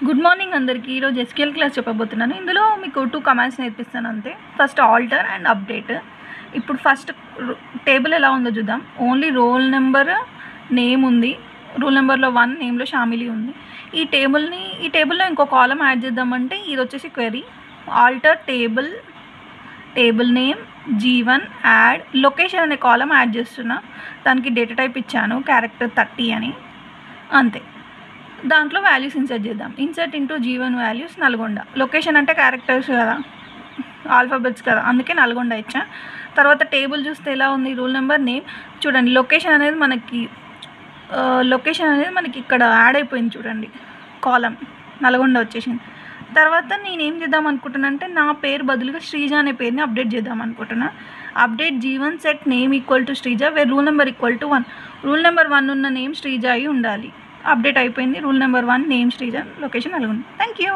Good morning అందరికీ. ఈరోజు SQL class చెప్పబోతున్నాను. ఇందులో మీకు 2 కమాండ్స్ నేర్పిస్తాను అంతే. First alter and update. ఇప్పుడు ఫస్ట్ టేబుల్ ఎలా ఉందో చూద్దాం. ఓన్లీ రోల్ నెంబర్, నేమ్ ఉంది. రోల్ నెంబర్లో 1, నేమ్లో షామిలి ఉంది. ఈ టేబుల్లో ఇంకో కాలం యాడ్ చేద్దామంటే ఇది వచ్చేసి query alter table name G1 add location అనే కాలం యాడ్ చేస్తున్నా. దానికి డేటా టైప్ ఇచ్చాను క్యారెక్టర్ 30 అని, అంతే. దాంట్లో వాల్యూస్ ఇన్సర్ట్ చేద్దాం. Insert into G1 values Nalgonda. Location అంటే క్యారెక్టర్స్ కదా, ఆల్ఫాబెట్స్ కదా, అందుకే నల్గొండ ఇచ్చా. తర్వాత టేబుల్ చూస్తే ఎలా ఉంది, రూల్ నెంబర్, నేమ్. చూడండి లొకేషన్ అనేది మనకి ఇక్కడ యాడ్ అయిపోయింది. చూడండి కాలం నల్గొండ వచ్చేసింది. తర్వాత నేనేం చేద్దాం అనుకుంటున్నా అంటే నా పేరు బదులుగా శ్రీజ అనే పేరుని అప్డేట్ చేద్దాం అనుకుంటున్నా. Update G1 set name equal to Sreeja where roll number equal to 1. Roll number 1 ఉన్న నేమ్ శ్రీజ అయి ఉండాలి. అప్డేట్ అయిపోయింది. Roll number 1 name Sreeja, location Nalgonda. Thank you.